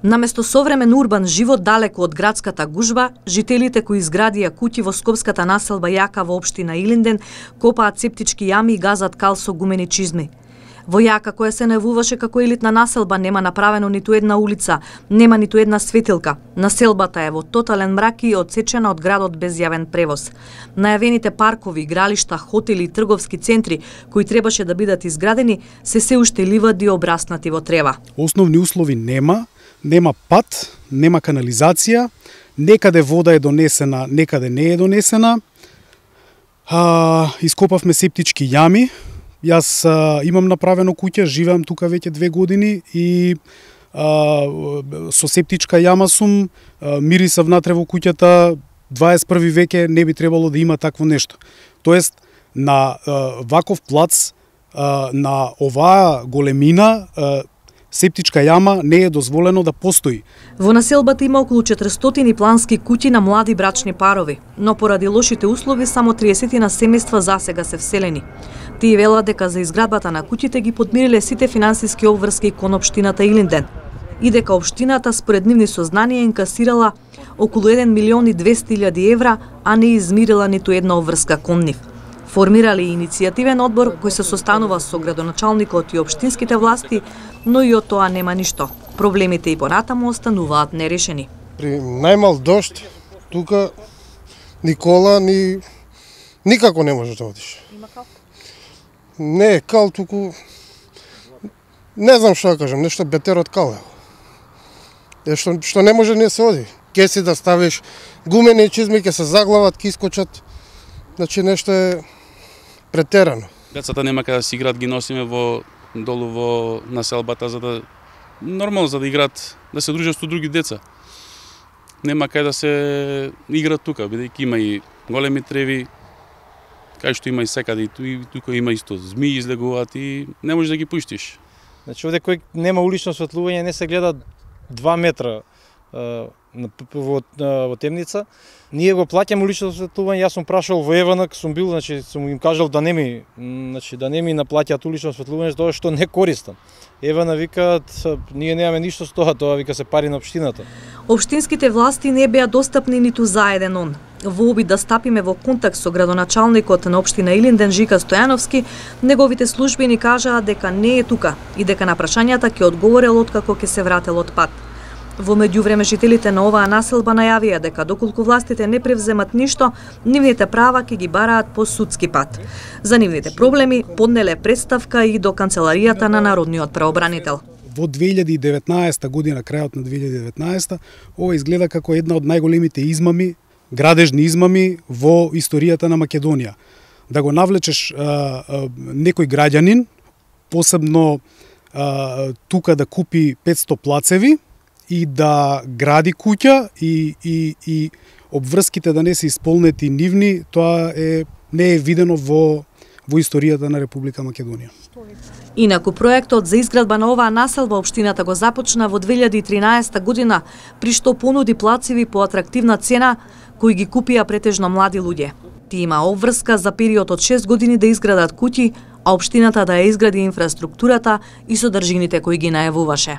Наместо современ урбан живот далеку од градската гужва, жителите кои изградија куќи во скопската населба Јака во општина Илинден копаат септички јами и газат кал со гумени чизми. Во Јака, која се најавуваше како елитна населба, нема направено ниту една улица, нема ниту една светилка. Населбата е во тотален мрак и одсечена од градот без јавен превоз. Најавените паркови, игралишта, хотели и трговски центри кои требаше да бидат изградени се уште ливади обраснати во трева. Основни услови нема пат, нема канализација, некаде вода е донесена, некаде не е донесена. Ископавме септички јами. Јас имам направено куќа, живеам тука веќе 2 години и со септичка јама сум, мирисав внатре во куќата, 21 веќе не би требало да има такво нешто. Тоест, на ваков плац, на оваа големина, септичка јама не е дозволено да постои. Во населбата има околу 400 плански куќи на млади брачни парови, но поради лошите услови само 30 на семејства засега се вселени. Тие велат дека за изградбата на куќите ги подмириле сите финансиски обврски кон општината Илинден и дека општината според нивни сознанија инкасирала околу 1.200.000 евра, а не измирила ниту една обврска кон нив. Формирале иницијативен одбор кој се состанува со градоначалникот и општинските власти, но и од тоа нема ништо. Проблемите и понатаму остануваат нерешени. При најмал дожд, тука ни кола, никако не може да одиш. Има кал? Не, кал туку... Не знам што да кажам, нешто бетер од кал. Што не може не се оди. Ке си да ставиш гумени чизми, ке се заглават, ке искочат. Значи нешто е претерано. Децата нема каде да си играат, ги носиме долу во населбата за да нормално за да играат, да се дружат со други деца. Нема каде да се играат тука, бидејќи има и големи треви, кај што има и секаде и тука има исто змии излегуваат и не можеш да ги пуштиш. Значи овде кој нема улично осветлување не се гледа 2 метра во темница. Ние го плаќаме улично осветлување. Јас сум прашал во Еванак, сум бил, значи сум им кажал да не ми наплаќаат улично осветлување затоа што не користам. Евана викаат, ние немаме ништо со тоа вика се пари на општината. Општинските власти не беа достапни ниту за еден он. Во обид да стапиме во контакт со градоначалникот на општина Илинден Жика Стојановски, неговите служби ни кажаа дека не е тука и дека на прашањата ќе одговорел откако ќе се врател од пат. Во меѓувреме жителите на оваа населба најавија дека доколку властите не превземат ништо, нивните права ќе ги бараат по судски пат. За нивните проблеми поднеле представка и до канцеларијата на Народниот правобранител. Во 2019 година, крајот на 2019, ова изгледа како една од најголемите измами, градежни измами во историјата на Македонија. Да го навлечеш некој граѓанин, посебно тука да купи 500 плацеви, и да гради куќа и обврските да не се исполнети нивни, тоа не е видено во историјата на Република Македонија. Инаку проектот за изградба на оваа населба општината го започна во 2013 година, при што понуди плацеви по атрактивна цена кои ги купија претежно млади луѓе. Тие има обврска за период од 6 години да изградат куќи, а општината да ја изгради инфраструктурата и содржините кои ги најавуваше.